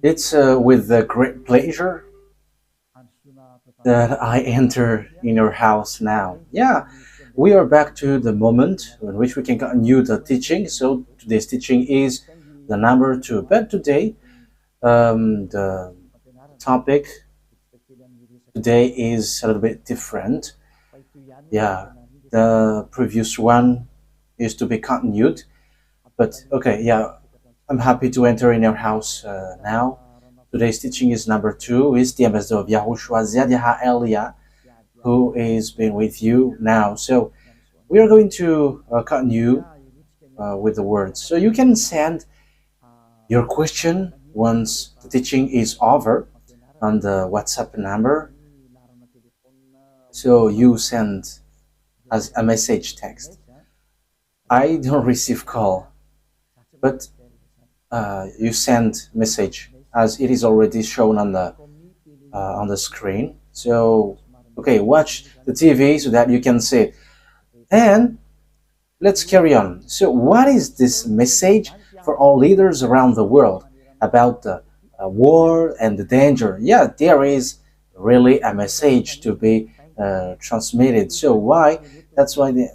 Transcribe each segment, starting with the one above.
It's with great pleasure that I enter in your house now. Yeah, we are back to the moment in which we can continue the teaching. So today's teaching is the number two. But today, the topic today is a little bit different. Yeah, the previous one is to be continued. But okay, yeah, I'm happy to enter in your house now. Today's teaching is number two, is the ambassador of YAHOSHUAH, Elia, who is been with you now. So we are going to continue with the words. So you can send your question once the teaching is over on the WhatsApp number. So you send as a message text. I don't receive call, but you send message as it is already shown on the screen. So okay, watch the TV so that you can see it. And let's carry on. So what is this message for all leaders around the world about the war and the danger? Yeah, there is really a message to be transmitted. So why? That's why the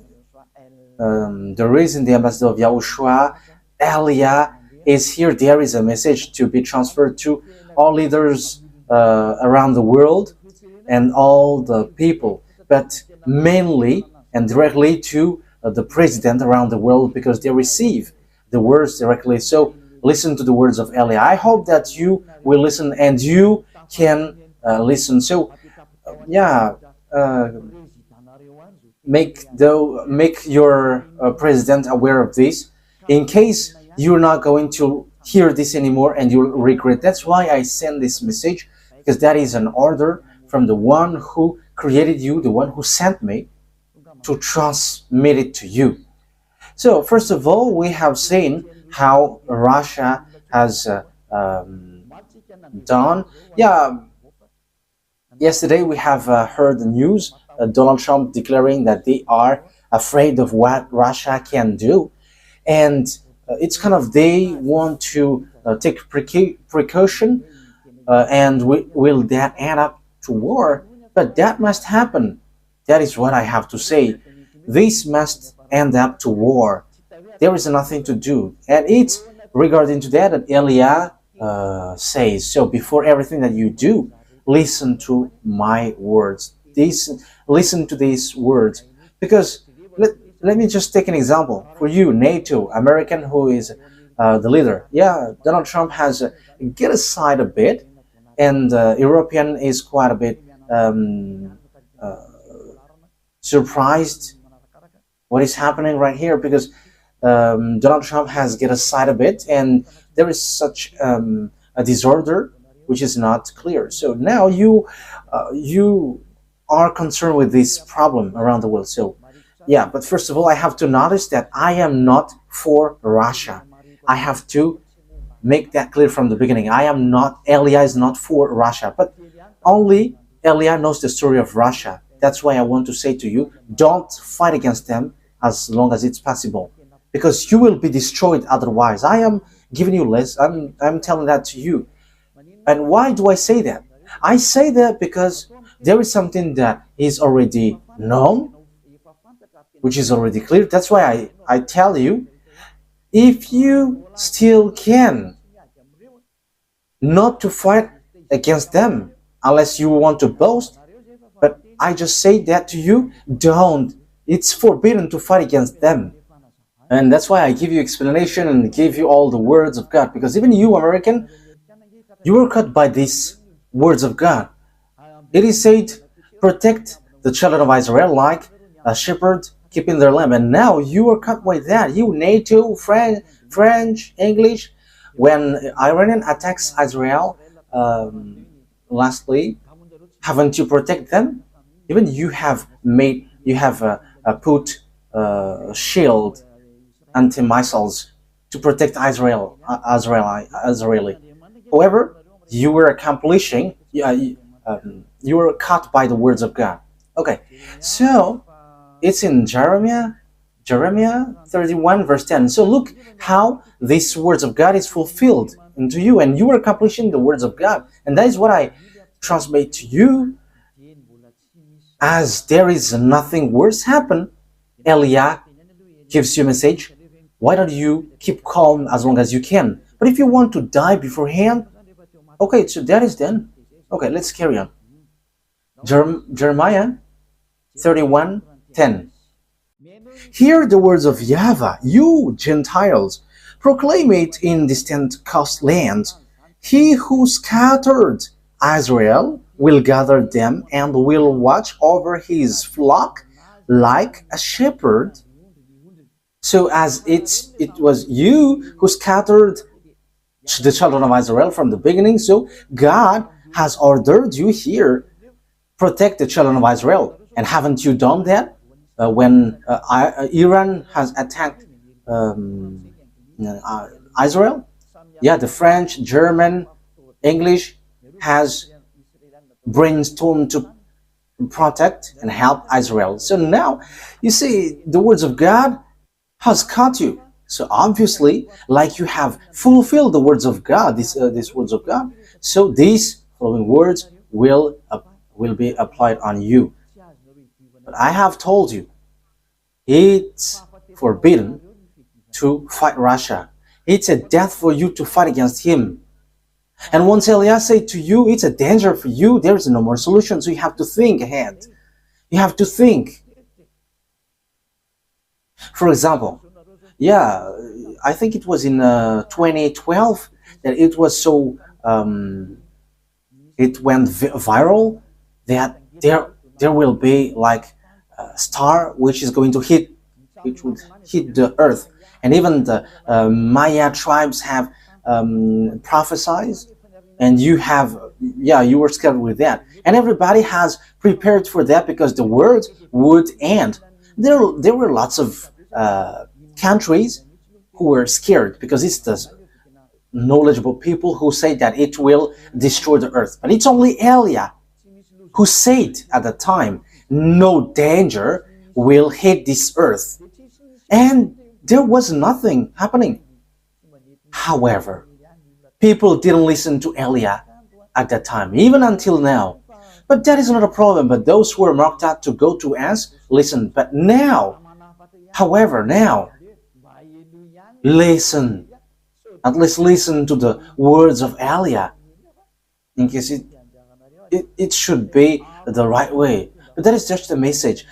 reason the ambassador of YAHOSHUAH, Elia, is here. There is a message to be transferred to all leaders around the world and all the people, but mainly and directly to the president around the world, because they receive the words directly. So listen to the words of Elia. I hope that you will listen and you can listen. So yeah, make your president aware of this, in case you're not going to hear this anymore and you'll regret. That's why I send this message, because that is an order from the one who created you, the one who sent me to transmit it to you. So first of all, we have seen how Russia has done. Yeah, yesterday we have heard the news, Donald Trump declaring that they are afraid of what Russia can do. And it's kind of they want to take precaution, and will that end up to war? But that must happen. That is what I have to say. This must end up to war. There is nothing to do. And it's regarding to that Elia says, so before everything that you do, listen to my words. Listen to these words. Because let me just take an example. For you, NATO, American, who is the leader. Yeah, Donald Trump has get aside a bit, and European is quite a bit surprised what is happening right here, because Donald Trump has get aside a bit, and there is such a disorder which is not clear. So now you are concerned with this problem around the world. So yeah, but first of all, I have to notice that I am not for Russia. I have to make that clear from the beginning. I am not, Elia is not for Russia, but only Elia knows the story of Russia. That's why I want to say to you, don't fight against them as long as it's possible, because you will be destroyed otherwise. I am giving you less. I'm telling that to you. And why do I say that? I say that because there is something that is already known, which is already clear. That's why I tell you, if you still can, not to fight against them unless you want to boast, but I just say that to you, don't. It's forbidden to fight against them. And that's why I give you explanation and give you all the words of God, because even you, American, you were cut by these words of God. It is said, protect the children of Israel like a shepherd keeping their lamb. And now you are cut by that. You, NATO, French, English. When Iranian attacks Israel lastly, haven't you protect them? Even you have put shield anti-missiles to protect Israeli. However, you were accomplishing, you were caught by the words of God. Okay, so it's in Jeremiah Jeremiah 31 verse 10. So look how these words of God is fulfilled into you, and you are accomplishing the words of God. And that is what I transmit to you. As there is nothing worse happen, Elia gives you a message. Why don't you keep calm as long as you can? But if you want to die beforehand, okay, so that is then. Okay, let's carry on. Jeremiah 31:10. Hear the words of YAHVAH, you Gentiles. Proclaim it in distant coastlands. He who scattered Israel will gather them and will watch over his flock like a shepherd. So as it was you who scattered the children of Israel from the beginning, so God has ordered you here, protect the children of Israel. And haven't you done that? When Iran has attacked Israel? Yeah, the French, German, English has brainstormed to protect and help Israel. So now, you see, the words of God has caught you. So obviously, like you have fulfilled the words of God, these words of God, so these following words will be applied on you. But I have told you, it's forbidden to fight Russia. It's a death for you to fight against him. And once Elias said to you, it's a danger for you, there is no more solution. So you have to think ahead. You have to think. For example, yeah, I think it was in 2012 that it was so, it went viral that there will be like a star which is going to hit, which would hit the earth. And even the Maya tribes have prophesied, and you have, yeah, you were scared with that. And everybody has prepared for that because the world would end. There were lots of countries who were scared because it's the knowledgeable people who say that it will destroy the earth. But it's only Elia who said at the time, no danger will hit this earth. And there was nothing happening. However, people didn't listen to Elia at that time, even until now. But that is not a problem. But those who were marked out to go to us, listen. But now, however, now, listen. At least listen to the words of Elia, in case it should be the right way. But that is just a message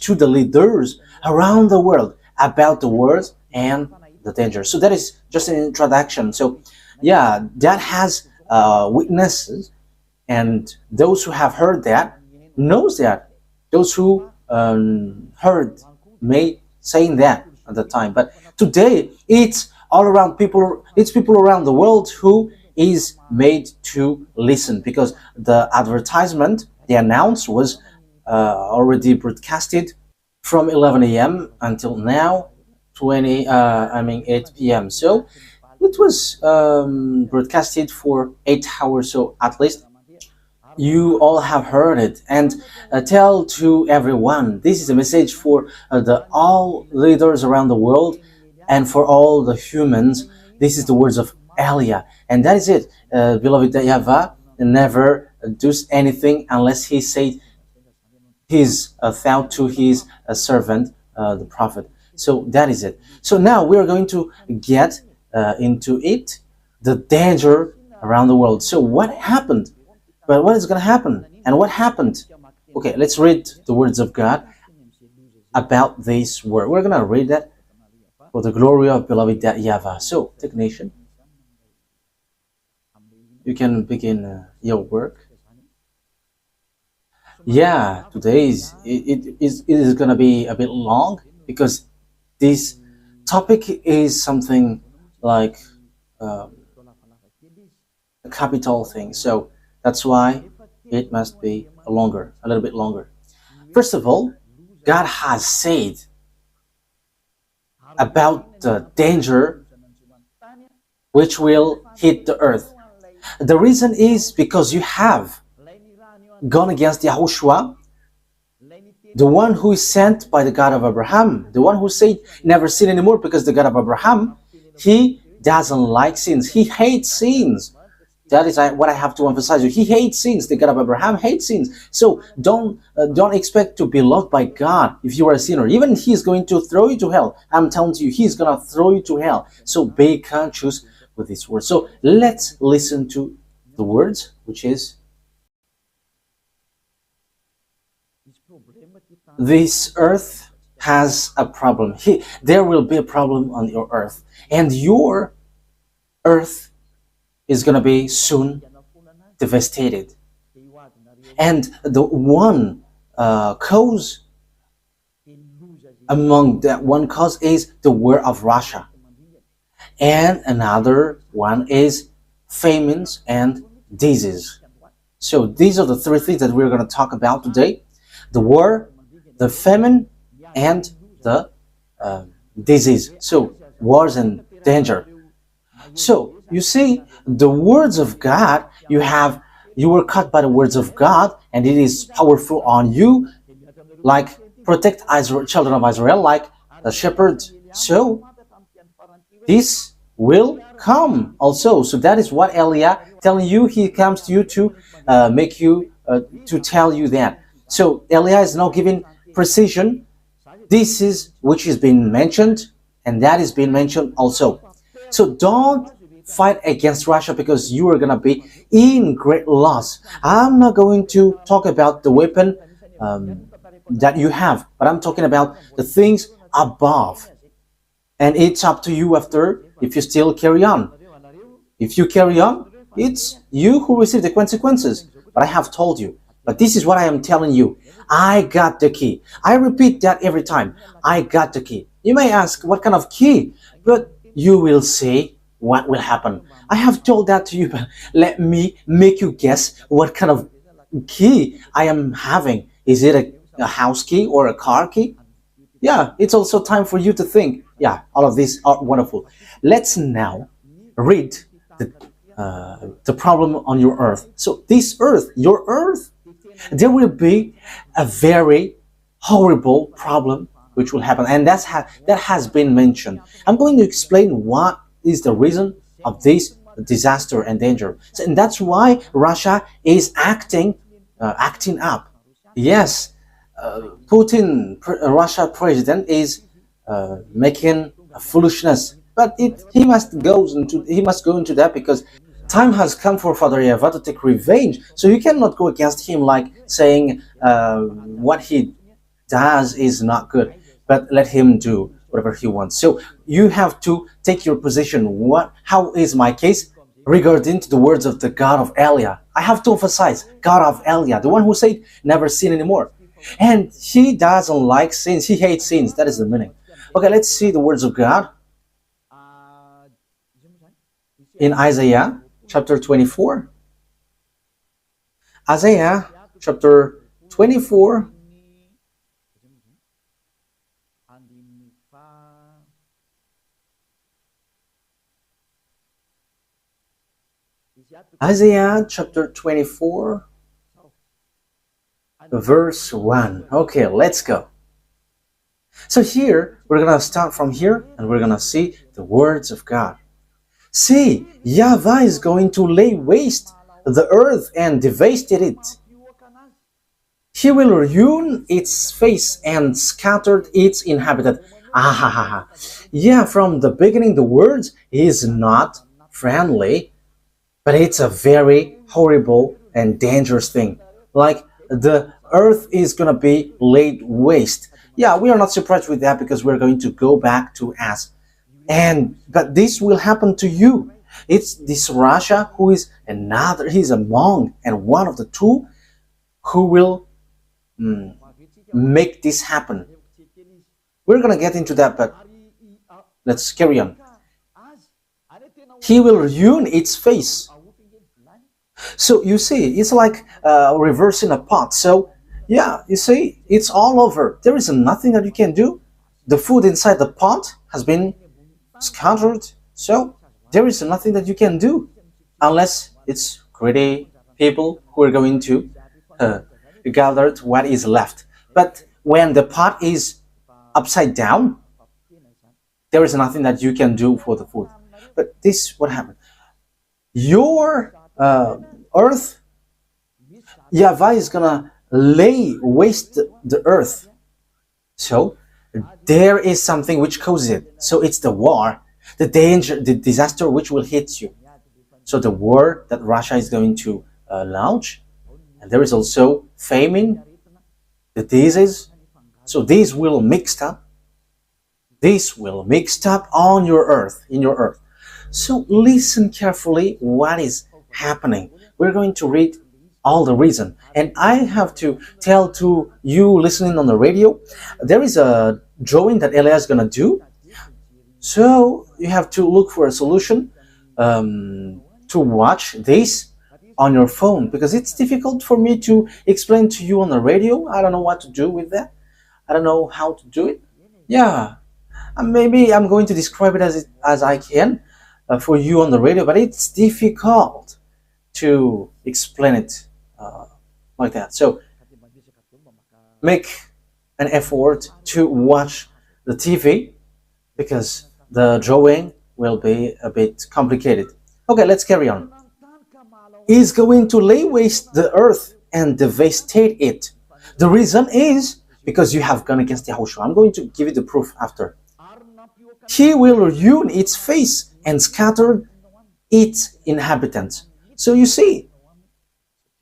to the leaders around the world about the words and the danger. So that is just an introduction. So yeah, that has witnesses, and those who have heard that knows that. Those who heard me saying that at the time. But today it's all around people. It's people around the world who is made to listen, because the advertisement, the announce was already broadcasted from 11 a.m. until now, 8 p.m. So it was broadcasted for 8 hours. So at least you all have heard it, and tell to everyone. This is a message for the all leaders around the world and for all the humans. This is the words of Elia, and that is it. Beloved YAHVAH never does anything unless he said his thought to his servant, the prophet. So that is it. So now we are going to get into it, the danger around the world. So what happened? But what is going to happen? And what happened? Okay, let's read the words of God about this word. We're going to read that for the glory of beloved YAHVAH. So, technician, you can begin your work. Yeah, today it is going to be a bit long, because this topic is something like a capital thing. So that's why it must be a little bit longer. First of all, God has said about the danger which will hit the earth. The reason is because you have gone against YAHOSHUAH, The one who is sent by the God of Abraham, the one who said never sin anymore, because the God of Abraham, he doesn't like sins. He hates sins. That is what I have to emphasize. He hates sins. The God of Abraham hates sins. So don't expect to be loved by God if you are a sinner. Even He's going to throw you to hell. I'm telling you, He's going to throw you to hell. So be conscious with this word. So let's listen to the words, which is, this earth has a problem. There will be a problem on your earth. And your earth is going to be soon devastated. And the one cause among that one cause is the war of Russia. And another one is famines and disease. So these are the three things that we're going to talk about today. The war, the famine, and the disease. So wars and danger. So you see, the words of God, you were caught by the words of God, and it is powerful on you, like protect Israel, children of Israel, like a shepherd. So this will come also. So that is what Elia telling you. He comes to you to make you to tell you that. So Elia is now giving precision. This is which is being mentioned, and that is being mentioned also. So don't fight against Russia, because you are going to be in great loss. I'm not going to talk about the weapon that you have, but I'm talking about the things above. And it's up to you after, if you still carry on. If you carry on, it's you who receive the consequences. But I have told you. But this is what I am telling you. I got the key. I repeat that every time. I got the key. You may ask, what kind of key? But you will see what will happen. I have told that to you, but let me make you guess what kind of key I am having. Is it a house key or a car key? Yeah, it's also time for you to think. Yeah, all of these are wonderful. Let's now read the problem on your earth. So this earth, your earth, there will be a very horrible problem which will happen, and that has been mentioned. I'm going to explain what is the reason of this disaster and danger. So, and that's why Russia is acting up. Yes, Putin, Russia president, is making a foolishness, but he must go into that, because time has come for Father YAHVAH to take revenge. So you cannot go against him like saying what he does is not good, but let him do whatever he wants. So you have to take your position. How is my case regarding to the words of the God of Elia? I have to emphasize, God of Elia, the one who said never sin anymore. And he doesn't like sins. He hates sins. That is the meaning. Okay, let's see the words of God in Isaiah chapter 24. Isaiah chapter 24. Isaiah chapter 24, verse 1. Okay, let's go. So here, we're going to start from here, and we're going to see the words of God. See, YAHVAH is going to lay waste the earth and devastate it. He will ruin its face and scatter its inhabitant. Yeah, from the beginning, the words is not friendly, but it's a very horrible and dangerous thing. Like, the earth is going to be laid waste. Yeah, we are not surprised with that, because we're going to go back to us. But this will happen to you. It's this Russia who is he's among and one of the two who will make this happen. We're going to get into that, but let's carry on. He will ruin its face. So you see, it's like reversing a pot. So yeah, you see, it's all over. There is nothing that you can do. The food inside the pot has been scattered. So there is nothing that you can do, unless it's greedy people who are going to gather what is left. But when the pot is upside down, there is nothing that you can do for the food. But this what happened. Your earth, YAHVAH is gonna lay waste the earth. So there is something which causes it. So it's the war, the danger, the disaster which will hit you. So the war that Russia is going to launch, and there is also famine, the disease. So these will mixed up. This will mixed up on your earth, in your earth. So listen carefully what is happening. We're going to read all the reason. And I have to tell to you listening on the radio, there is a drawing that Elia is going to do. So you have to look for a solution to watch this on your phone, because it's difficult for me to explain to you on the radio. I don't know what to do with that. I don't know how to do it. Yeah, maybe I'm going to describe it as I can for you on the radio, but it's difficult to explain it like that. So make an effort to watch the TV, because the drawing will be a bit complicated. Okay, let's carry on. Is going to lay waste the earth and devastate it. The reason is because you have gone against YAHOSHUAH. I'm going to give you the proof after. He will ruin its face and scatter its inhabitants. So you see,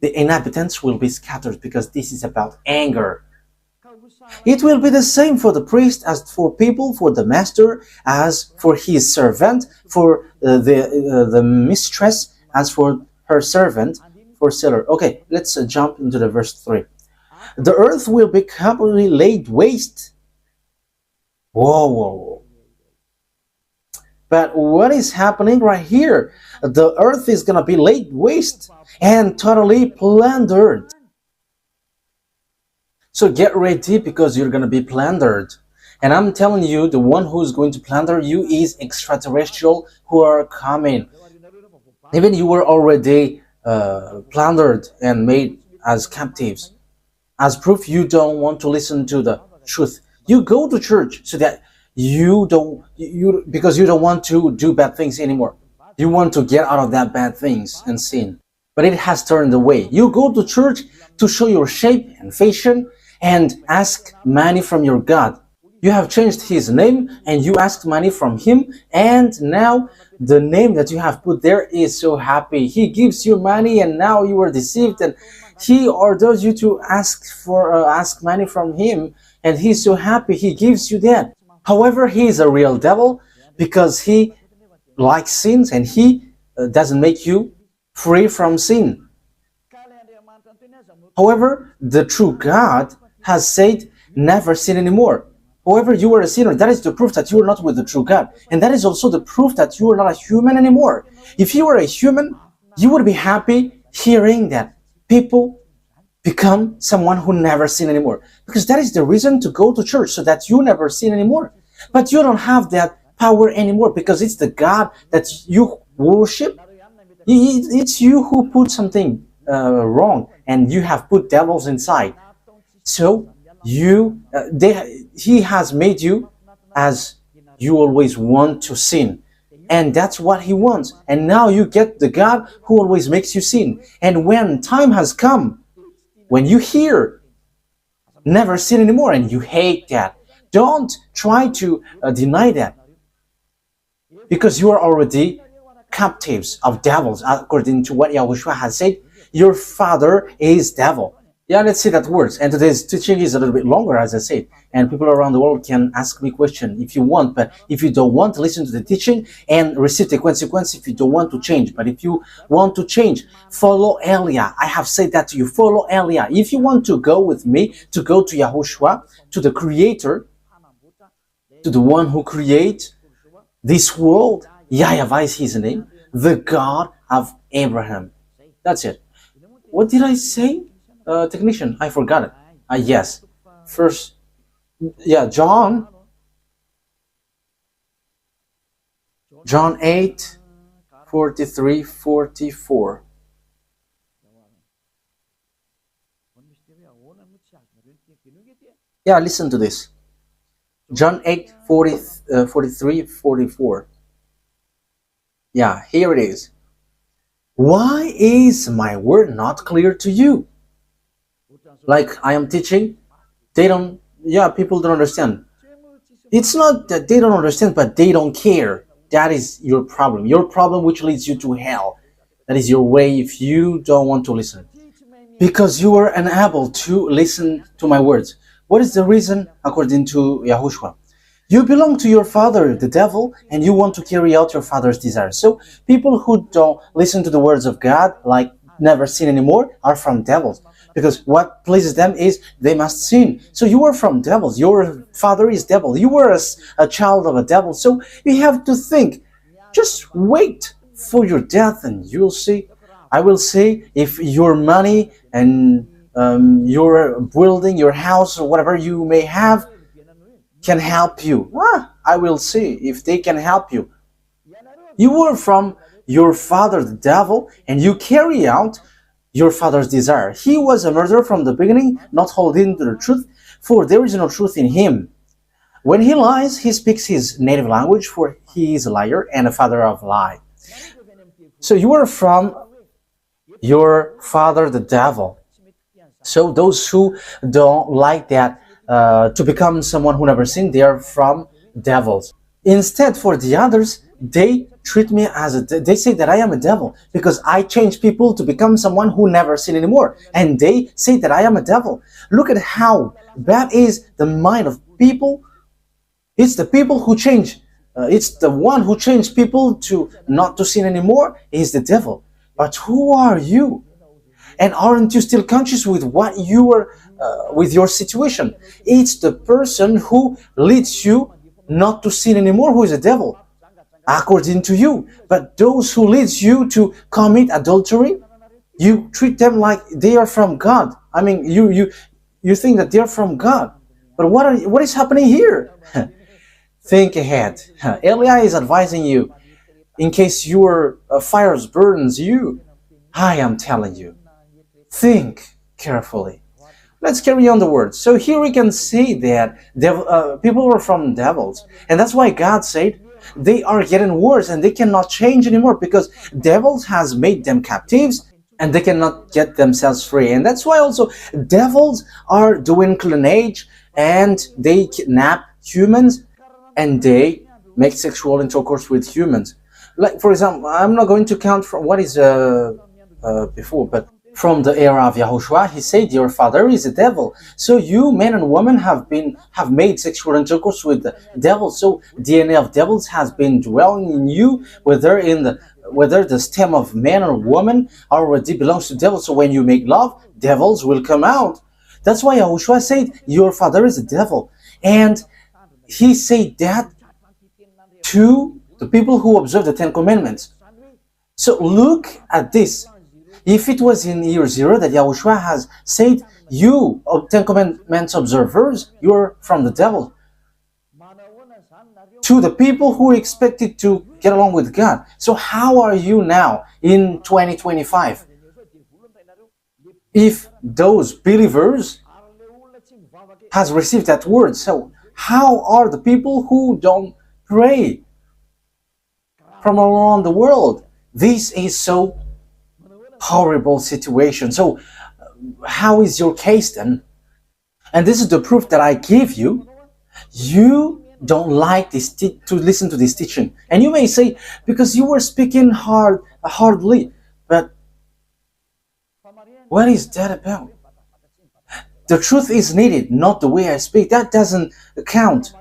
the inhabitants will be scattered, because this is about anger. It will be the same for the priest as for people, for the master as for his servant, for the mistress as for her servant, for seller. Okay, let's jump into the verse 3. The earth will be completely laid waste. Whoa. But what is happening right here? The earth is going to be laid waste and totally plundered. So get ready, because you're going to be plundered. And I'm telling you, the one who's going to plunder you is extraterrestrial who are coming. Even you were already plundered and made as captives. As proof, you don't want to listen to the truth. You go to church so that because you don't want to do bad things anymore. You want to get out of that bad things and sin. But it has turned away. You go to church to show your shape and fashion and ask money from your God. You have changed his name and you asked money from him, and now the name that you have put there is so happy. He gives you money and now you are deceived, and he orders you to ask money from him, and he's so happy he gives you that. However, he is a real devil, because he likes sins and he doesn't make you free from sin. However, the true God has said, never sin anymore. However, you are a sinner. That is the proof that you are not with the true God. And that is also the proof that you are not a human anymore. If you were a human, you would be happy hearing that people become someone who never sin anymore. Because that is the reason to go to church, so that you never sin anymore. But you don't have that power anymore, because it's the God that you worship. It's you who put something wrong, and you have put devils inside. So he has made you as you always want to sin, and that's what he wants. And now you get the God who always makes you sin. And when time has come, when you hear never sin anymore and you hate that, don't try to deny that, because you are already captives of devils, according to what YAHOSHUAH has said. Your father is devil. Yeah, let's see that words. And today's teaching is a little bit longer, as I said, and people around the world can ask me questions if you want. But if you don't want to listen to the teaching and receive the consequence, if you don't want to change, but if you want to change, follow Elia. I have said that to you. Follow Elia. If you want to go with me, to go to YAHOSHUAH, to the Creator, to the one who creates this world, YAHVAH is his name, the God of Abraham. That's it. What did I say? Technician, I forgot it. Yes. First, John 8, 43, 44. Yeah, listen to this. John 8, 43, 44. Yeah, here it is. Why is my word not clear to you? Like I am teaching, people don't understand. It's not that they don't understand, but they don't care. That is your problem. Your problem which leads you to hell. That is your way if you don't want to listen. Because you are unable to listen to my words. What is the reason according to YAHOSHUAH? You belong to your father, the devil, and you want to carry out your father's desires. So people who don't listen to the words of God, like never sin anymore, are from devils. Because what pleases them is they must sin. So you are from devils. Your father is devil. You were a child of a devil. So you have to think, just wait for your death and you'll see. I will say if your money and your building, your house, or whatever you may have can help you. I will see if they can help you. You were from your father, the devil, and you carry out your father's desire. He was a murderer from the beginning, not holding to the truth, for there is no truth in him. When he lies, he speaks his native language, for he is a liar and a father of lie. So you are from your father, the devil. So those who don't like that, to become someone who never sinned, they are from devils. Instead, for the others, they treat me as they say that I am a devil because I change people to become someone who never sin anymore, and they say that I am a devil. Look at how bad is the mind of people. It's the people who change. It's the one who changed people to not to sin anymore is the devil. But who are you? And aren't you still conscious with what you are, with your situation? It's the person who leads you not to sin anymore who is a devil, according to you. But those who leads you to commit adultery, you treat them like they are from God. I mean, you think that they're from God. But what is happening here? Think ahead. Eli is advising you, in case your fires burns you. I am telling you, think carefully. Let's carry on the words. So here we can see that people were from devils, and that's why God said they are getting worse and they cannot change anymore because devils has made them captives and they cannot get themselves free. And that's why also devils are doing clonage and they kidnap humans and they make sexual intercourse with humans. Like, for example, I'm not going to count from what is before, but from the era of YAHOSHUAH, he said, your father is a devil. So you, men and women, have made sexual intercourse with the devil. So DNA of devils has been dwelling in you, whether the stem of man or woman already belongs to devil. So when you make love, devils will come out. That's why YAHOSHUAH said, your father is a devil. And he said that to the people who observe the Ten Commandments. So look at this. If it was in year 0 that YAHOSHUAH has said, you, Ten Commandments observers, you're from the devil, to the people who expected to get along with God. So how are you now in 2025? If those believers has received that word, so how are the people who don't pray from around the world? This is so horrible situation. So how is your case then? And this is the proof that I give you. You don't like this to listen to this teaching, and you may say, because you were speaking hardly, but what is that about? The truth is needed, not the way I speak. That doesn't count.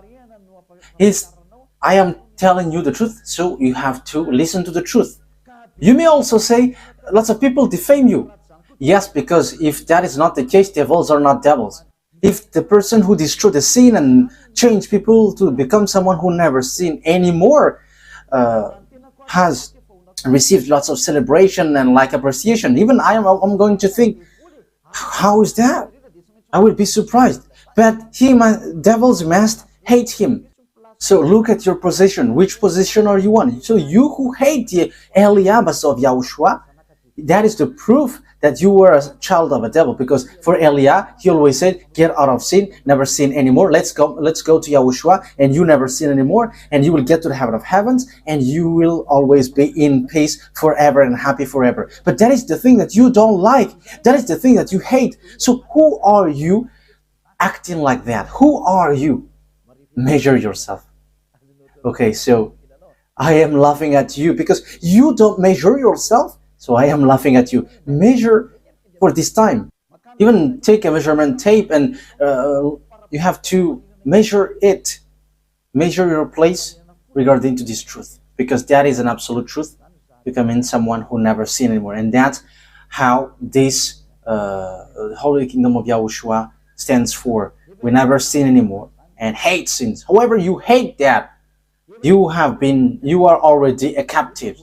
I am telling you the truth, so you have to listen to the truth. You may also say, lots of people defame you. Yes, because if that is not the case, devils are not devils. If the person who destroyed the sin and changed people to become someone who never sinned anymore has received lots of celebration and like appreciation, even I'm going to think, how is that? I would be surprised. But devils must hate him. So look at your position. Which position are you on? So you who hate the Eliabas of YAHOSHUAH, that is the proof that you were a child of a devil, because for Eliah, he always said, get out of sin, never sin anymore. Let's go to YAHOSHUAH, and you never sin anymore, and you will get to the heaven of heavens, and you will always be in peace forever and happy forever. But that is the thing that you don't like. That is the thing that you hate. So who are you acting like that? Who are you? Measure yourself. Okay, so I am laughing at you because you don't measure yourself. So I am laughing at you. Measure for this time. Even take a measurement tape and you have to measure it. Measure your place regarding to this truth, because that is an absolute truth. Becoming someone who never sin anymore. And that's how this Holy Kingdom of YAHOSHUAH stands for. We never sin anymore and hate sins. However, you hate that. You are already a captive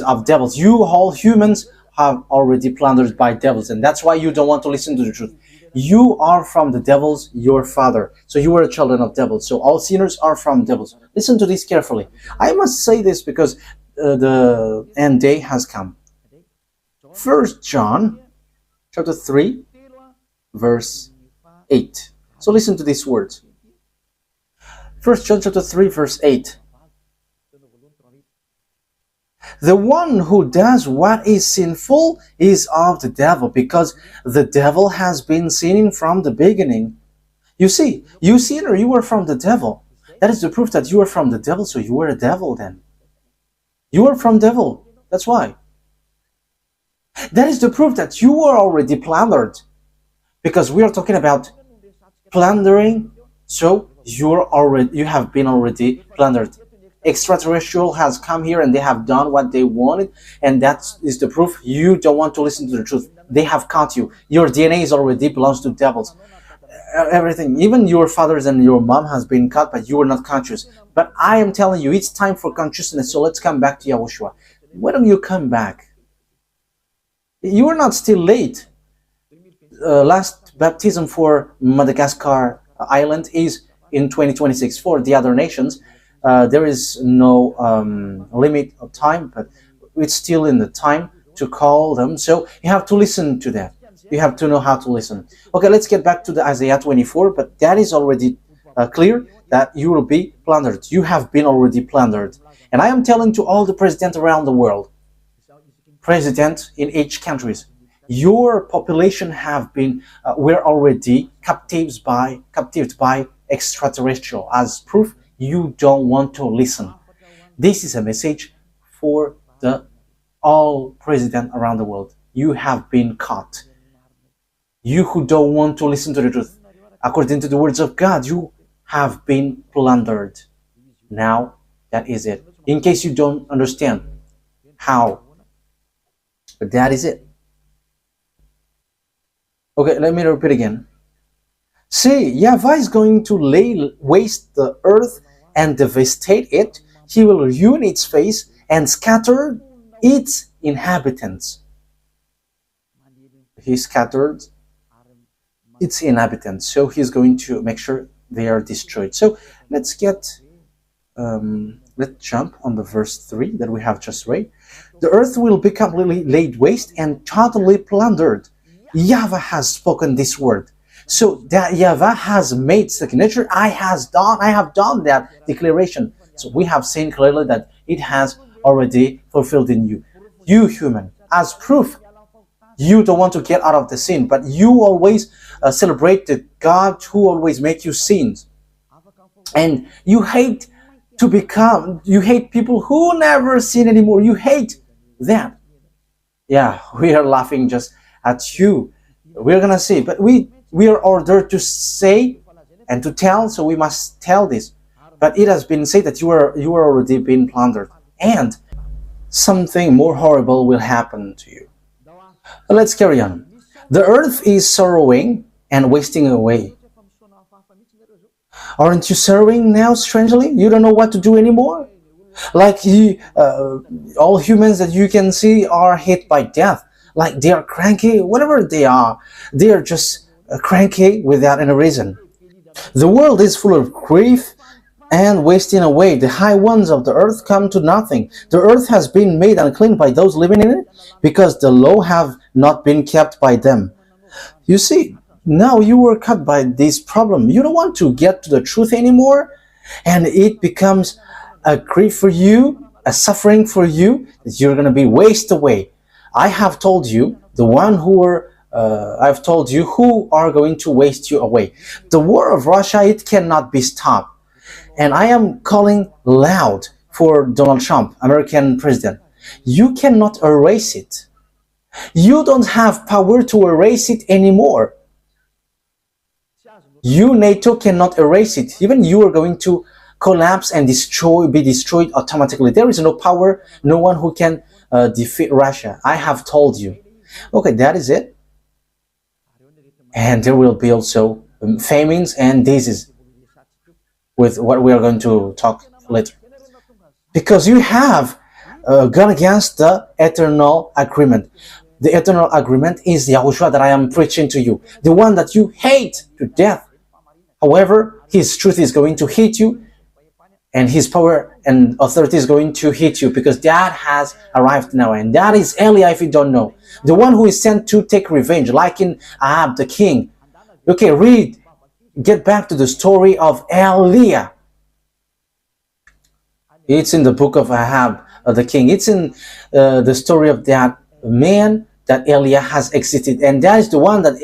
of devils. You all humans have already plundered by devils, and that's why you don't want to listen to the truth. You are from the devils, your father. So you are children of devils. So all sinners are from devils. Listen to this carefully. I must say this because the end day has come. 1 John chapter 3 verse 8. So listen to these words. 1 John chapter 3 verse 8. The one who does what is sinful is of the devil, because the devil has been sinning from the beginning. You see, you sinner, you are from the devil. That is the proof that you are from the devil, so you are a devil then. You are from devil, that's why. That is the proof that you are already plundered, because we are talking about plundering, so you have been already plundered. Extraterrestrial has come here and they have done what they wanted, and that is the proof you don't want to listen to the truth. They have caught you. Your DNA is already belongs to devils. Everything, even your fathers and your mom has been caught, but you are not conscious. But I am telling you, it's time for consciousness. So let's come back to YAHOSHUAH. Why don't you come back? You are not still late. Last baptism for Madagascar Island is in 2026. For the other nations, there is no limit of time, but it's still in the time to call them. So you have to listen to that. You have to know how to listen. Okay, let's get back to the Isaiah 24, but that is already clear that you will be plundered. You have been already plundered. And I am telling to all the presidents around the world, president in each countries, your population have been, we're already captives by extraterrestrial. As proof, you don't want to listen. This is a message for all presidents around the world. You have been caught. You who don't want to listen to the truth, according to the words of God, you have been plundered. Now, that is it. In case you don't understand how, but that is it. Okay, let me repeat again. See, YAHVAH is going to lay waste the earth and devastate it. He will ruin its face and scatter its inhabitants. He scattered its inhabitants, so he's going to make sure they are destroyed. So let's jump on the verse 3 that we have just read. The earth will be completely laid waste and totally plundered. YAHVAH has spoken this word. So that YAHVAH has made signature. I have done that declaration. So we have seen clearly that it has already fulfilled in you. You human, as proof, you don't want to get out of the sin, but you always celebrate the God who always make you sins. And you hate people who never sin anymore. You hate them. Yeah, we are laughing just at you. We're gonna see, but we are ordered to say and to tell, so we must tell this. But it has been said that you are already been plundered, and something more horrible will happen to you. Let's carry on. The earth is sorrowing and wasting away. Aren't you sorrowing now, strangely? You don't know what to do anymore? Like all humans that you can see are hit by death. Like they are cranky, whatever they are just cranky without any reason. The world is full of grief and wasting away. The high ones of the earth come to nothing. The earth has been made unclean by those living in it, because the law have not been kept by them. You see, now you were cut by this problem. You don't want to get to the truth anymore, and it becomes a grief for you, a suffering for you, that you're going to be wasted away. I have told you, I've told you who are going to waste you away. The war of Russia, it cannot be stopped. And I am calling loud for Donald Trump, American president. You cannot erase it. You don't have power to erase it anymore. You, NATO, cannot erase it. Even you are going to collapse and be destroyed automatically. There is no power, no one who can defeat Russia. I have told you. Okay, that is it. And there will be also famines and diseases, with what we are going to talk later. Because you have gone against the eternal agreement. The eternal agreement is Yahushua that I am preaching to you, the one that you hate to death. However, his truth is going to hit you, and his power and authority is going to hit you, because that has arrived now. And that is Eliah, if you don't know. The one who is sent to take revenge, like in Ahab the king. Okay, get back to the story of Eliah. It's in the book of Ahab the king. It's in the story of that man that Eliah has exited. And that is the one that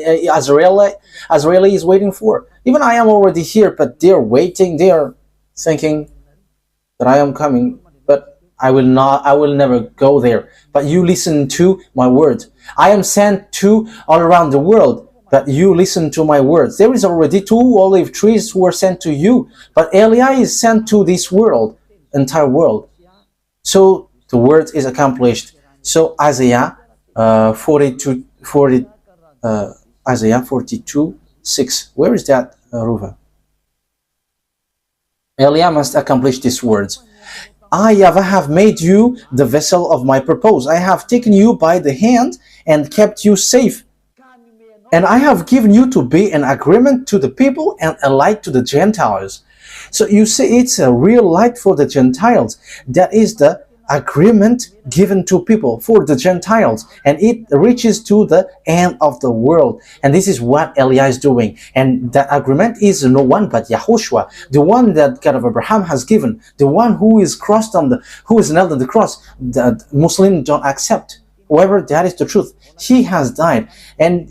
Azrael is waiting for. Even I am already here, but they're waiting. They are thinking that I am coming, but I will never go there. But you listen to my words. I am sent to all around the world, but you listen to my words. There is already 2 olive trees who are sent to you, but Eliah is sent to this world, entire world. So the word is accomplished. So Isaiah 42:6. Where is that, Ruva? Eliah must accomplish these words. I, YAHVAH, have made you the vessel of my purpose. I have taken you by the hand and kept you safe. And I have given you to be an agreement to the people and a light to the Gentiles. So you see, it's a real light for the Gentiles. That is the agreement given to people for the Gentiles, and it reaches to the end of the world. And this is what Eliah is doing. And the agreement is no one but YAHOSHUAH, the one that God of Abraham has given, the one who is who is nailed on the cross, that Muslims don't accept. However, that is the truth. He has died, and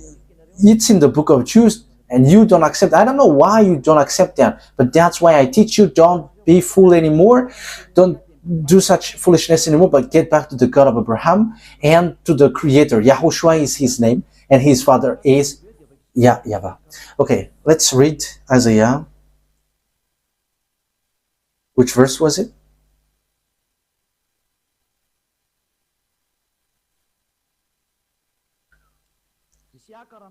it's in the book of Jews, and you don't accept. I don't know why you don't accept that, but that's why I teach you, don't be fooled anymore. Don't do such foolishness anymore, but get back to the God of Abraham and to the Creator. YAHOSHUAH is his name, and his father is YAHVAH. Okay, let's read Isaiah. Which verse was it?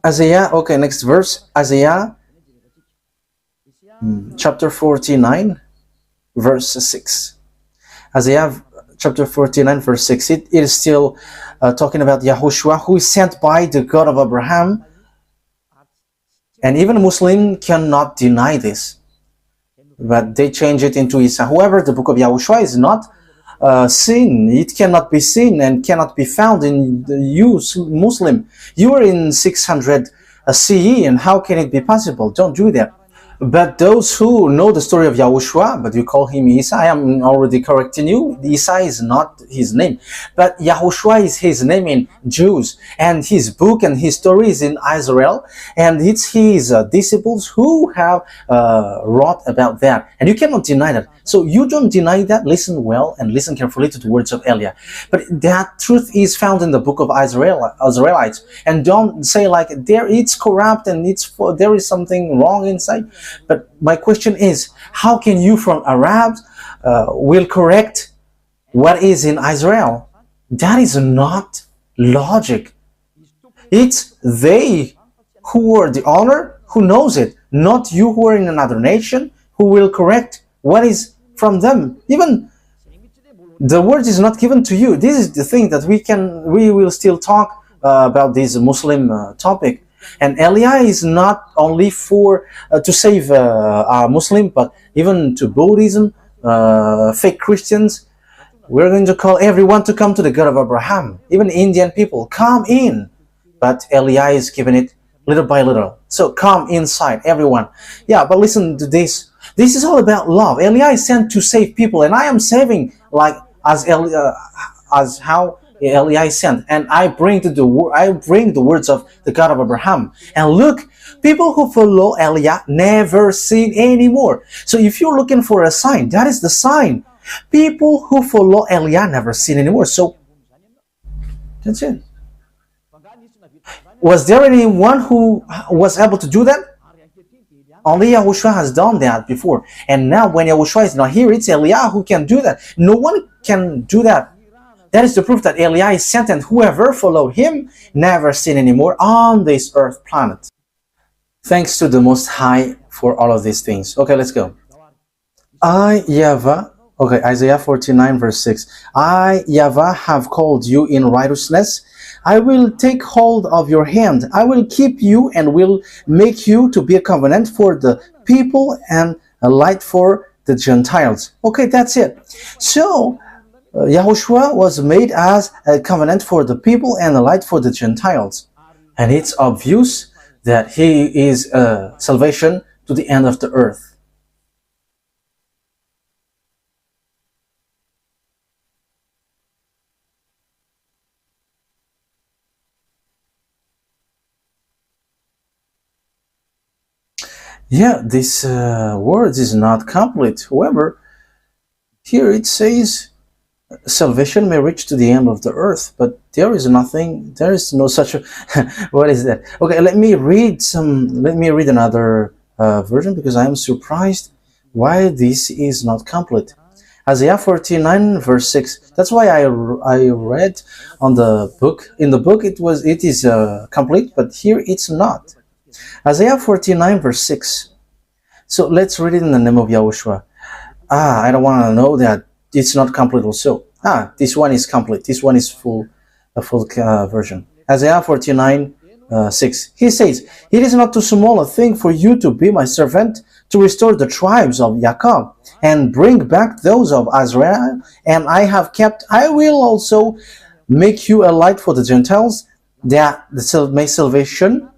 Isaiah, okay, next verse. Isaiah chapter 49, verse 6. Isaiah chapter 49, verse 6. It is still talking about YAHOSHUAH, who is sent by the God of Abraham. And even Muslim cannot deny this, but they change it into Isa. However, the book of YAHOSHUAH is not seen. It cannot be seen and cannot be found in you, Muslim. You are in 600 CE, and how can it be possible? Don't do that. But those who know the story of YAHOSHUAH, but you call him Isa, I am already correcting you. Isa is not his name, but YAHOSHUAH is his name in Jews, and his book and his story is in Israel, and it's his disciples who have wrought about that, and you cannot deny that. So you don't deny that. Listen well and listen carefully to the words of Eliah. But that truth is found in the book of Israelites, and don't say like there it's corrupt and there is something wrong inside. But my question is, how can you from Arabs will correct what is in Israel? That is not logic. It's they who are the owner who knows it, not you who are in another nation who will correct what is from them. Even the word is not given to you. This is the thing that we will still talk about this Muslim topic. And Elia is not only for to save a Muslim, but even to Buddhism, fake Christians. We're going to call everyone to come to the God of Abraham. Even Indian people, come in. But Elia is giving it little by little. So come inside, everyone. Yeah, but listen to this. This is all about love. Elia is sent to save people, and I am saving like as how Elia is sent. And I bring the words of the God of Abraham. And look, people who follow Elia never sin anymore. So if you're looking for a sign, that is the sign. People who follow Elia never sin anymore. So that's it. Was there anyone who was able to do that? Only Yahushua has done that before. And now when Yahushua is not here, it's Elia who can do that. No one can do that. That is the proof that Elia is sent, and whoever followed him never sin anymore on this earth planet. Thanks to the Most High for all of these things. Okay, let's go. I, YAHVAH, okay, Isaiah 49 verse 6. I, YAHVAH, have called you in righteousness. I will take hold of your hand. I will keep you and will make you to be a covenant for the people and a light for the Gentiles. Okay, that's it. So, Yahushua was made as a covenant for the people and a light for the Gentiles. And it's obvious that he is salvation to the end of the earth. Yeah, this word is not complete. However, here it says salvation may reach to the end of the earth, but there is nothing, there is no such a what is that? Okay, let me read another version, because I am surprised why this is not complete. Isaiah 49 verse 6. That's why I read on the book. In the book it is complete, but here it's not. Isaiah 49 verse 6. So let's read it in the name of Yahushua. I don't want to know that it's not complete also. This one is complete. This one is a full version. Isaiah 49 6. He says, "It is not too small a thing for you to be my servant, to restore the tribes of Jacob, and bring back those of Israel, and I have kept. I will also make you a light for the Gentiles, that the salvation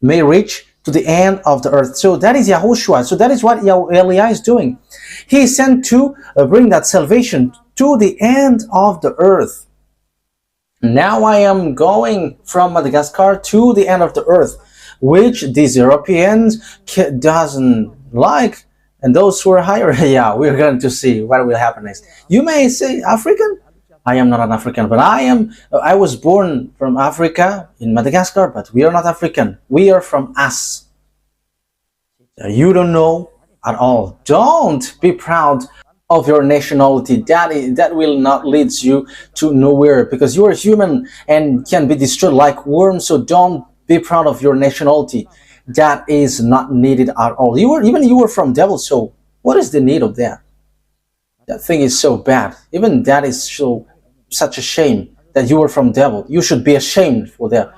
may reach to the end of the earth." So that is Yahushua. So that is what Elia is doing. He is sent to bring that salvation to the end of the earth. Now I am going from Madagascar to the end of the earth, which these Europeans doesn't like, and those who are higher, yeah, we're going to see what will happen next. You may say, African? I am not an African, but I was born from Africa in Madagascar, but we are not African. We are from us. You don't know at all. Don't be proud of your nationality. That will not lead you to nowhere, because you are human and can be destroyed like worms. So don't be proud of your nationality. That is not needed at all. You were from devil, so what is the need of that? That thing is so bad. Even that is such a shame that you were from devil. You should be ashamed for that.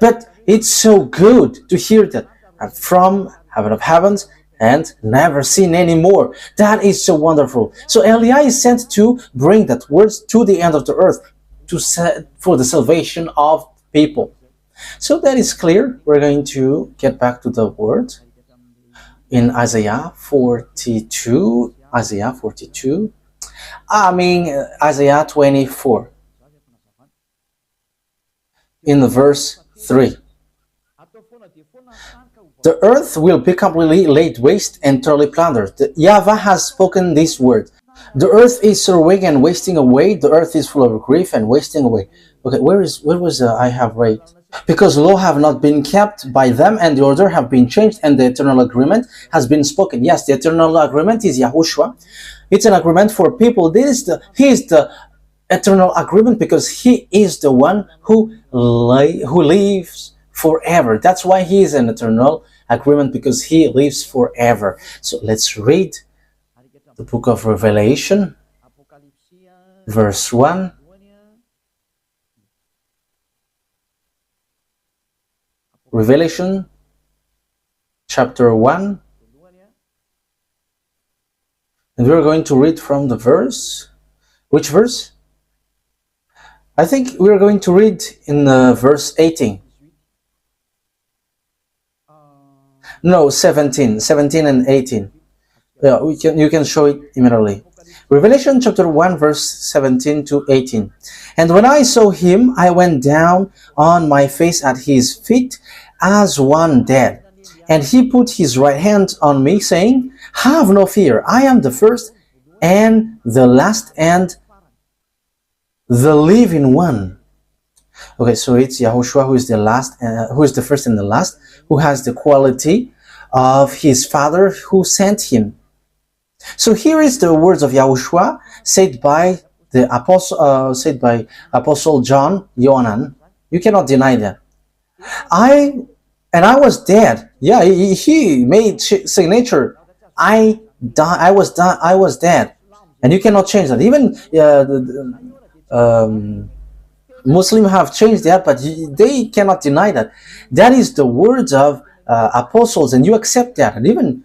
But it's so good to hear that I'm from heaven of heavens and never sin anymore. That is so wonderful. So Elia is sent to bring that words to the end of the earth, for the salvation of people. So that is clear. We're going to get back to the word in Isaiah 42. Isaiah 42. Isaiah 24. In the verse 3. The earth will be completely laid waste and thoroughly plundered. YAHVAH has spoken this word. The earth is sorrowing and wasting away. The earth is full of grief and wasting away. Okay, where was I have read? Because law have not been kept by them, and the order have been changed, and the eternal agreement has been spoken. Yes, the eternal agreement is Yahushua. It's an agreement for people. He is the eternal agreement, because he is the one who lives forever. That's why he is an eternal agreement, because he lives forever. So let's read the book of Revelation, verse 1. Revelation chapter 1. And we're going to read from the verse. Which verse? I think we're going to read in verse 18. No, 17 and 18. Yeah, you can show it immediately. Revelation chapter 1 verse 17 to 18. And when I saw him, I went down on my face at his feet as one dead. And he put his right hand on me, saying, have no fear, I am the first and the last and the living one. Okay, so it's Yahushua who is the last, who is the first and the last, who has the quality of his Father who sent him. So here is the words of Yahushua said by the Apostle John Yohanan. You cannot deny that. I was dead. Yeah, he made signature. I was dead, and you cannot change that. Even Muslims have changed that, but they cannot deny that. That is the words of apostles, and you accept that, and even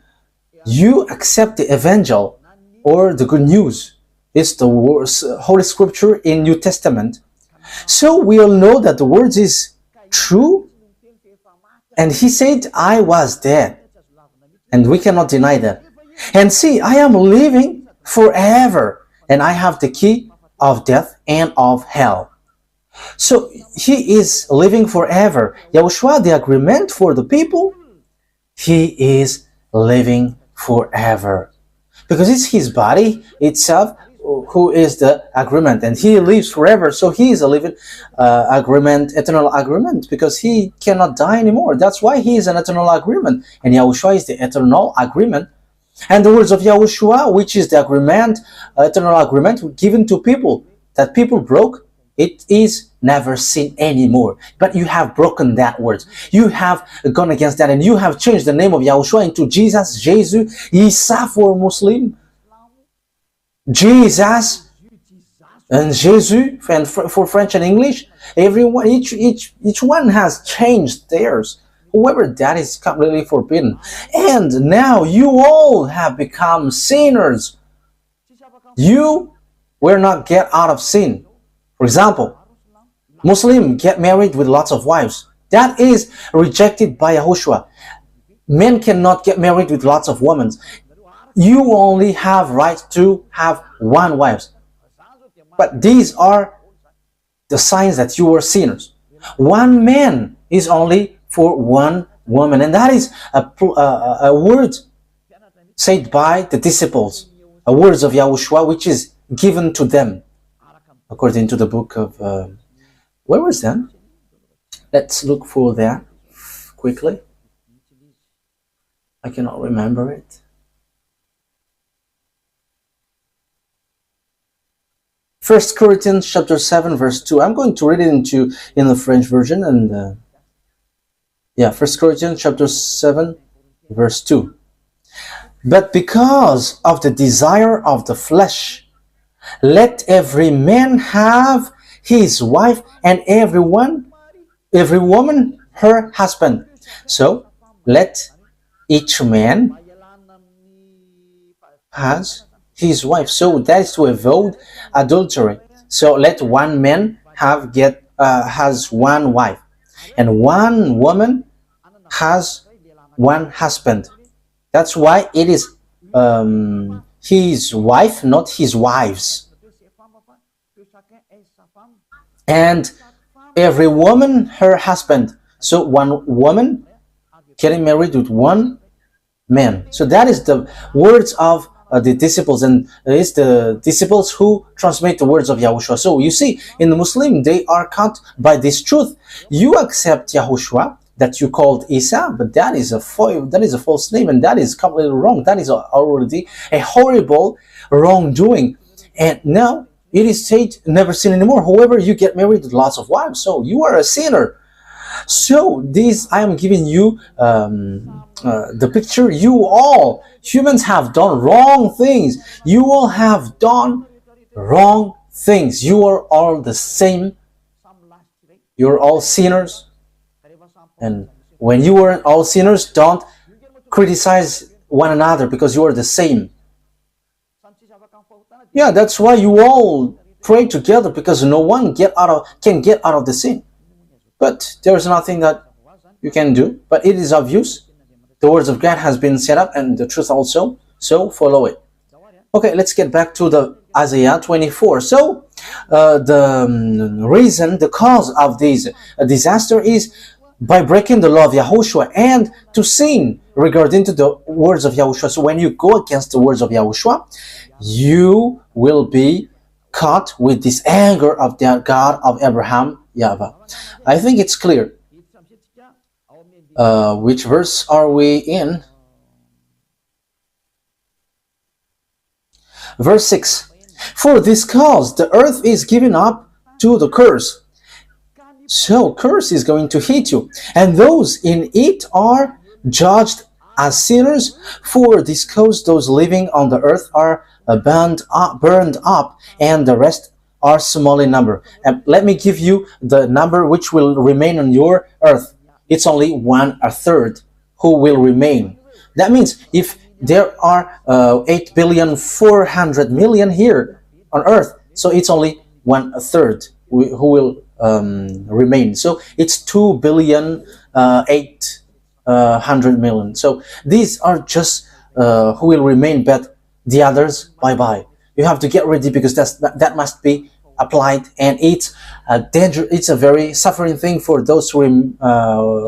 you accept the evangel or the good news. It's the words, Holy Scripture in New Testament. So we all know that the words is true, and he said, I was dead, and we cannot deny that. And see, I am living forever, and I have the key of death and of hell. So he is living forever. Yahushua, the agreement for the people, he is living forever. Because it's his body itself who is the agreement, and he lives forever. So he is a living agreement, eternal agreement, because he cannot die anymore. That's why he is an eternal agreement, and Yahushua is the eternal agreement. And the words of Yahushua, which is the agreement, eternal agreement given to people, that people broke, it is never seen anymore. But you have broken that word. You have gone against that, and you have changed the name of Yahushua into Jesus, Jesus, Isa for Muslim, Jesus, and Jesus and for French and English. Everyone, each one has changed theirs. However, that is completely forbidden. And now you all have become sinners. You will not get out of sin. For example, Muslim get married with lots of wives. That is rejected by Yahushua. Men cannot get married with lots of women. You only have right to have one wife. But these are the signs that you are sinners. One man is only for one woman, and that is a word said by the disciples, a words of Yahushua which is given to them according to the book of where was that? Let's look for that quickly. I cannot remember it. 1 Corinthians chapter 7 verse 2. I'm going to read it in the French version, and 1 Corinthians chapter 7 verse 2. But because of the desire of the flesh, let every man have his wife, and every woman her husband. So let each man has his wife. So that is to avoid adultery. So let one man has one wife, and one woman has one husband. That's why it is his wife, not his wives. And every woman her husband. So one woman getting married with one man. So that is the words of the disciples, and it's the disciples who transmit the words of Yahushua. So you see, in the Muslim, they are caught by this truth. You accept Yahushua that you called Isa, but that is a false name, and that is completely wrong. That is already a horrible wrongdoing. And now it is said never sin anymore. However, you get married with lots of wives, so you are a sinner. So this, I am giving you the picture. You all humans have done wrong things. You all have done wrong things. You are all the same. You're all sinners, and when you were all sinners, don't criticize one another because you are the same. Yeah, that's why you all pray together, because no one can get out of the sin. But there's nothing that you can do. But it is obvious. The words of God has been set up, and the truth also. So follow it. Okay, let's get back to the Isaiah 24. So the reason, the cause of this disaster is by breaking the law of YAHOSHUAH and to sin regarding to the words of YAHOSHUAH. So when you go against the words of YAHOSHUAH, you will be caught with this anger of the God of Abraham, YAHVAH. I think it's clear. Which verse are we in? Verse 6. For this cause the earth is given up to the curse. So curse is going to hit you, and those in it are judged as sinners. For this cause those living on the earth are burned up, and the rest are small in number. And let me give you the number which will remain on your earth. It's only 1/3 who will remain. That means if there are 8,400,000,000 here on earth, so it's only 1/3 who will remain. So it's 2,800,000,000. So these are just who will remain, but the others, bye-bye. You have to get ready, because that must be applied, and it's a danger. It's a very suffering thing for those who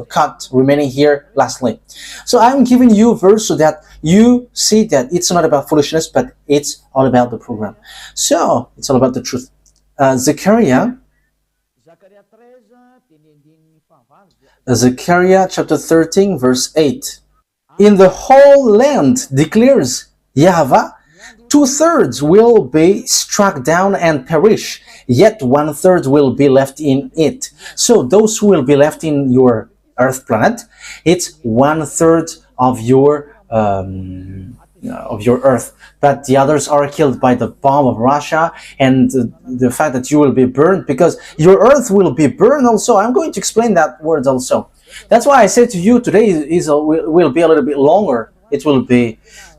caught remaining here lastly. So I'm giving you a verse so that you see that it's not about foolishness, but it's all about the program. So it's all about the truth. Zechariah chapter 13 verse 8. In the whole land, declares YAHVAH, 2/3 will be struck down and perish, yet 1/3 will be left in it. So those who will be left in your earth planet, it's 1/3 of your earth, but the others are killed by the bomb of Russia, and the fact that you will be burned, because your earth will be burned also. I'm going to explain that word also. That's why I said to you today will be a little bit longer.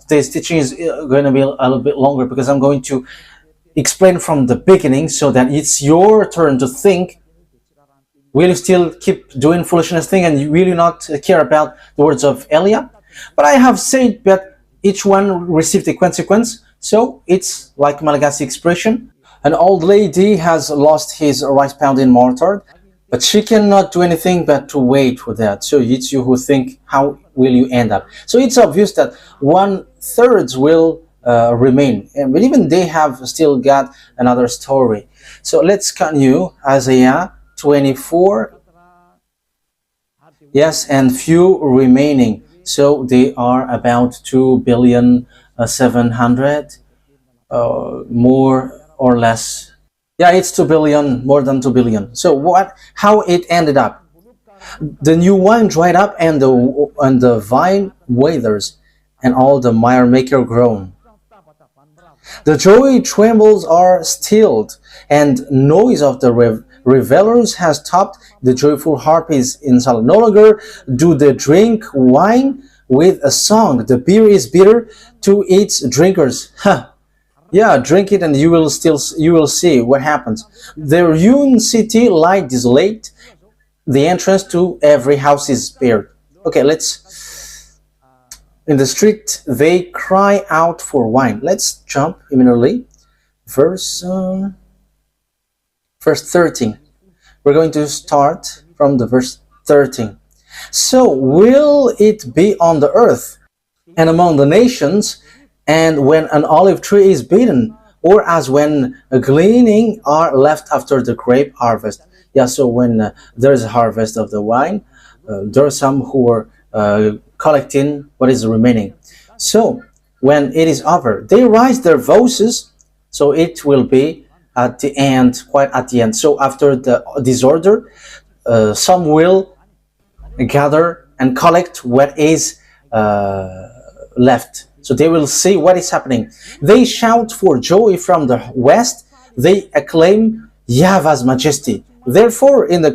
Today's teaching is going to be a little bit longer, because I'm going to explain from the beginning, so that it's your turn to think. Will you still keep doing foolishness thing, and will you not care about the words of Eliah? But I have said that each one received a consequence. So it's like Malagasy expression. An old lady has lost his rice pound in mortar, but she cannot do anything but to wait for that. So it's you who think, how will you end up? So it's obvious that 1/3 will remain, but even they have still got another story. So let's continue. Isaiah 24. Yes, and few remaining. So they are about 2,700,000,000, more or less. Yeah, it's 2 billion, more than 2 billion. So how it ended up? The new wine dried up, and the vine withers, and all the mire maker groan. The joy trembles are stilled, and noise of the revelers has stopped. The joyful harp is in silence. No longer do they drink wine with a song. The beer is bitter to its drinkers. Yeah, drink it, and you will see what happens. The ruined city lies desolate. The entrance to every house is spared. Okay, in the street they cry out for wine. Let's jump immediately. Verse 13. We're going to start from the verse 13. So will it be on the earth and among the nations, and when an olive tree is beaten, or as when a gleaning are left after the grape harvest. Yeah, so when there's a harvest of the wine, there are some who are collecting what is remaining. So when it is over, they raise their voices. So it will be at the end, quite at the end. So after the disorder, some will gather and collect what is left. So they will see what is happening. They shout for joy from the west. They acclaim YAHVAH's majesty. Therefore, in the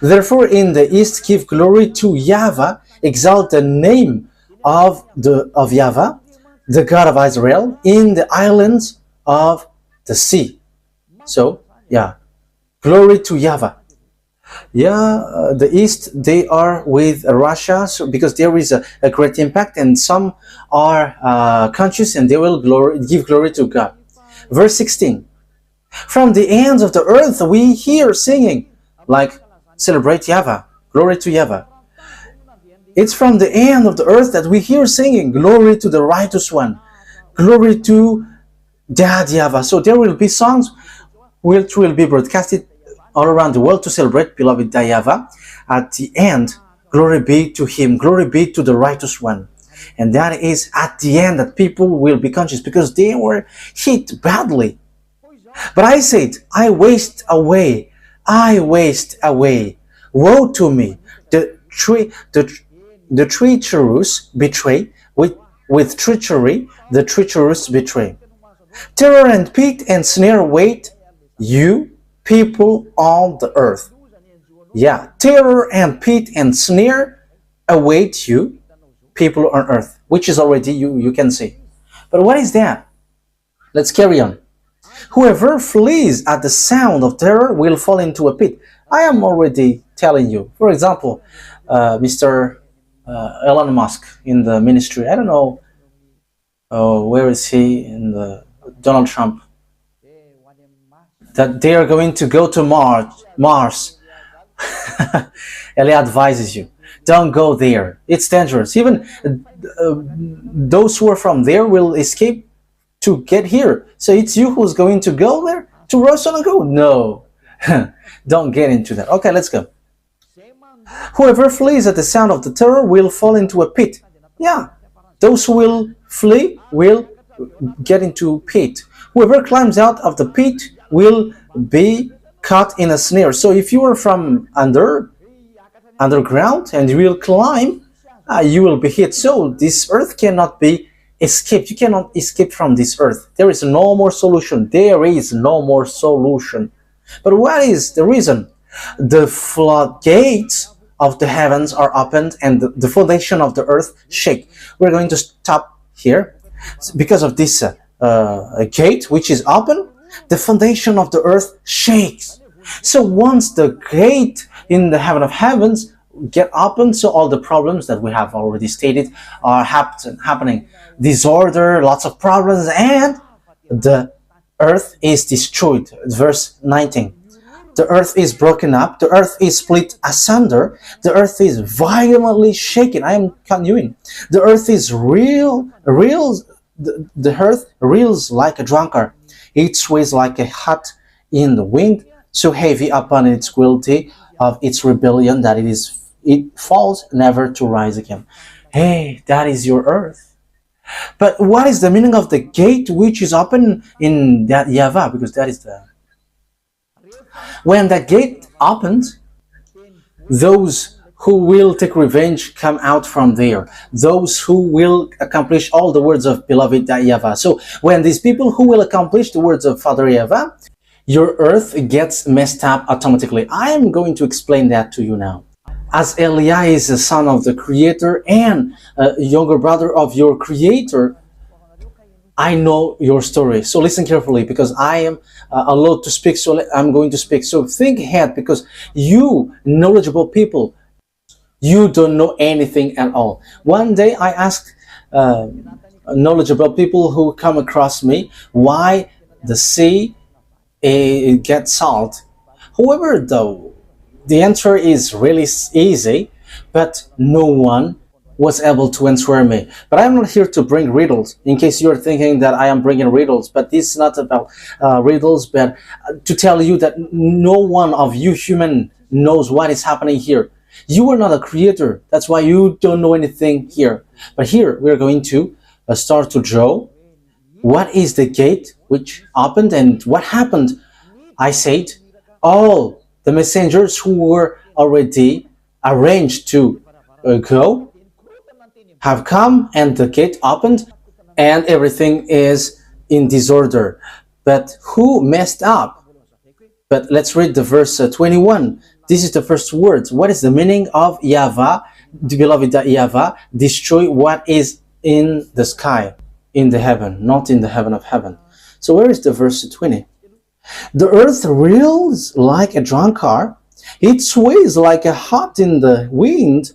Therefore, in the east give glory to YAHVAH, exalt the name of YAHVAH, the God of Israel, in the islands of the sea. So, yeah, glory to YAHVAH. Yeah, the East, they are with Russia, so because there is a great impact, and some are conscious and they will give glory to God. Verse 16. From the ends of the earth we hear singing, like celebrate YAHVAH, glory to YAHVAH. It's from the end of the earth that we hear singing, glory to the righteous one, glory to Dad YAHVAH. So there will be songs which will be broadcasted all around the world to celebrate beloved YAHVAH. At the end, glory be to him, glory be to the righteous one. And that is at the end that people will be conscious, because they were hit badly. But I said, I waste away, woe to me, the treacherous betray, with treachery, the treacherous betray. Terror and pit and snare wait you, people on the earth. Yeah, terror and pit and snare await you, people on earth, which is already you can see. But what is that? Let's carry on. Whoever flees at the sound of terror will fall into a pit. I am already telling you. For example, Mr. Elon Musk in the ministry. I don't know where is he in the Donald Trump. That they are going to go to Mars. And he advises you, don't go there. It's dangerous. Even those who are from there will escape to get here. So it's you who's going to go there to Russia and go? No, don't get into that. Okay, let's go. Whoever flees at the sound of the terror will fall into a pit. Yeah, those who will flee will get into a pit. Whoever climbs out of the pit will be caught in a snare. So if you are from underground and you will climb, you will be hit. So this earth cannot be escaped. You cannot escape from this earth. There is no more solution. There is no more solution. But what is the reason? The floodgates of the heavens are opened and the foundation of the earth shake. We're going to stop here. Because of this gate which is open, the foundation of the earth shakes. So once the gate in the heaven of heavens get open, so all the problems that we have already stated are happening. Disorder, lots of problems, and the earth is destroyed. Verse 19. The earth is broken up, the earth is split asunder, the earth is violently shaken. I am continuing. The earth is the earth reels like a drunkard. It sways like a hut in the wind, so heavy upon its guilty of its rebellion that it falls never to rise again. Hey, that is your earth. But what is the meaning of the gate which is open in that YAHVAH? Because that is the... When that gate opens, those who will take revenge come out from there. Those who will accomplish all the words of beloved YAHVAH. So when these people who will accomplish the words of Father YAHVAH, your earth gets messed up automatically. I am going to explain that to you now. As Eliah is the son of the Creator and a younger brother of your Creator, I know your story. So listen carefully, because I am allowed to speak, so I'm going to speak. So think ahead, because you knowledgeable people, you don't know anything at all. One day I asked knowledgeable people who come across me why the sea gets salt. However, though, the answer is really easy, but no one was able to answer me. But I'm not here to bring riddles, in case you're thinking that I am bringing riddles. But this is not about riddles, but to tell you that no one of you human knows what is happening here. You are not a creator. That's why you don't know anything here. But here we're going to start to draw what is the gate which opened and what happened. I said all the messengers who were already arranged to go have come, and the gate opened and everything is in disorder. But who messed up? But let's read the verse 21. This is the first word. What is the meaning of YAHVAH? The beloved YAHVAH, destroy what is in the sky, in the heaven, not in the heaven of heaven. So where is the verse 20? The earth reels like a drunkard, it sways like a hot in the wind.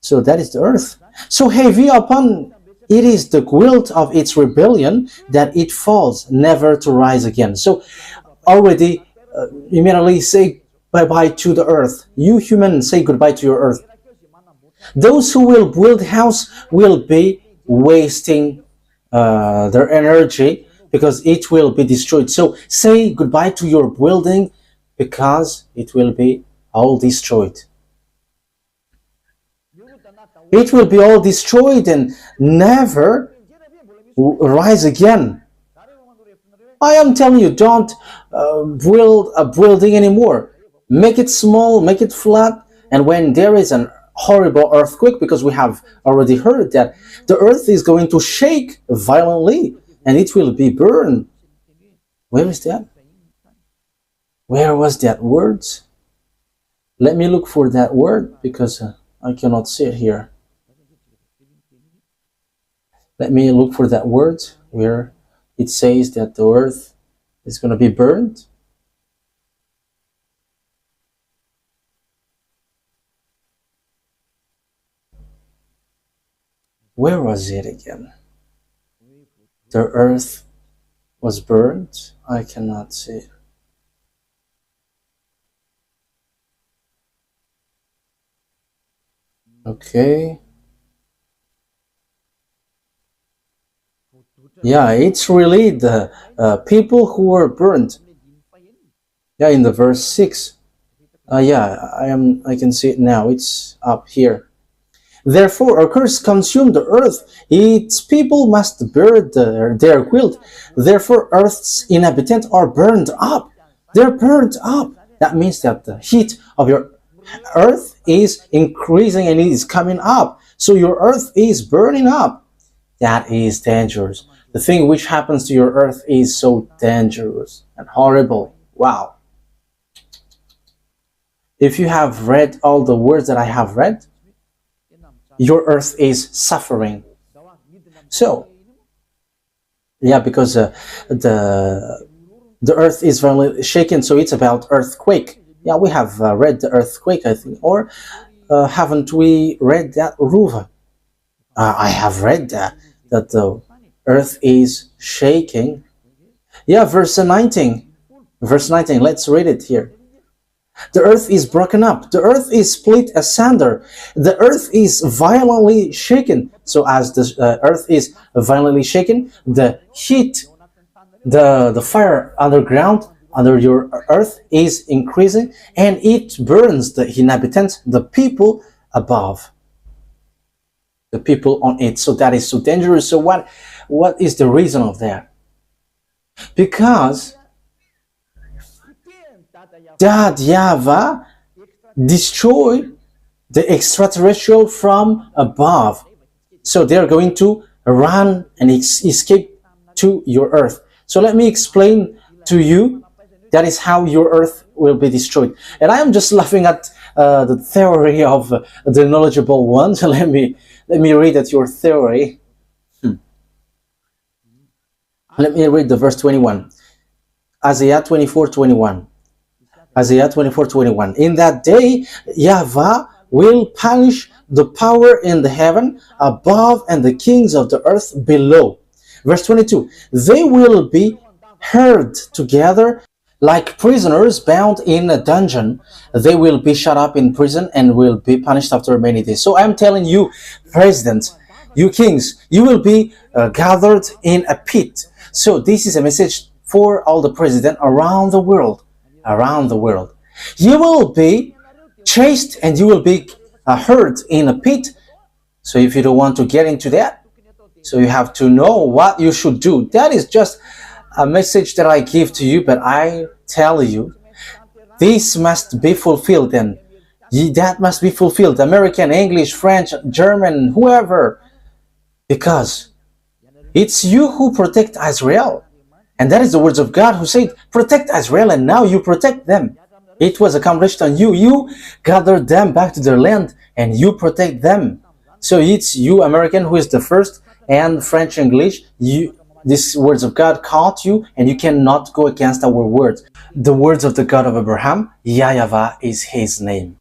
So that is the earth. So heavy upon it is the guilt of its rebellion that it falls, never to rise again. So already immediately say bye-bye to the earth. You humans, say goodbye to your earth. Those who will build house will be wasting their energy because it will be destroyed. So say goodbye to your building because it will be all destroyed. It will be all destroyed and never rise again. I am telling you, don't build a building anymore. Make it small, make it flat, and when there is an horrible earthquake, because we have already heard that the earth is going to shake violently and it will be burned. Where is that? Where was that word? Let me look for that word because I cannot see it here. Let me look for that word where it says that the earth is going to be burned. Where was it again? The earth was burned. I cannot see it. Okay. Yeah, it's really the people who were burned. Yeah, in the verse 6. Yeah, I can see it now. It's up here. Therefore, a curse consumed the earth. Its people must bear their guilt. Therefore, earth's inhabitants are burned up. They're burned up. That means that the heat of your earth is increasing and it is coming up. So your earth is burning up. That is dangerous. The thing which happens to your earth is so dangerous and horrible. Wow. If you have read all the words that I have read, your earth is suffering. So, yeah, because the earth is violently shaken, so it's about earthquake. Yeah, we have read the earthquake, I think. Or haven't we read that, Ruva? I have read that the earth is shaking. Yeah, verse 19. Verse 19, let's read it here. The earth is broken up. The earth is split asunder. The earth is violently shaken. So as the earth is violently shaken, the heat, the fire underground, under your earth is increasing, and it burns the inhabitants, the people above, the people on it. So that is so dangerous. So what is the reason of that? Because that YAHVAH destroyed the extraterrestrial from above. So they are going to run and escape to your earth. So let me explain to you. That is how your earth will be destroyed. And I am just laughing at the theory of the knowledgeable one. So let me read at your theory. Let me read the verse 21. Isaiah 24:21. Isaiah 24:21. In that day, YAHVAH will punish the power in the heaven above and the kings of the earth below. Verse 22. They will be herd together like prisoners bound in a dungeon. They will be shut up in prison and will be punished after many days. So I'm telling you, presidents, you kings, you will be gathered in a pit. So this is a message for all the presidents around the world. Around the world. You will be chased and you will be hurt in a pit. So if you don't want to get into that, so you have to know what you should do. That is just a message that I give to you, but I tell you, this must be fulfilled, and that must be fulfilled. American, English, French, German, whoever, because it's you who protect Israel. And that is the words of God who said, protect Israel, and now you protect them. It was accomplished on you. You gather them back to their land and you protect them. So it's you, American, who is the first, and French, English, these words of God caught you, and you cannot go against our words. The words of the God of Abraham, YAHVAH is his name.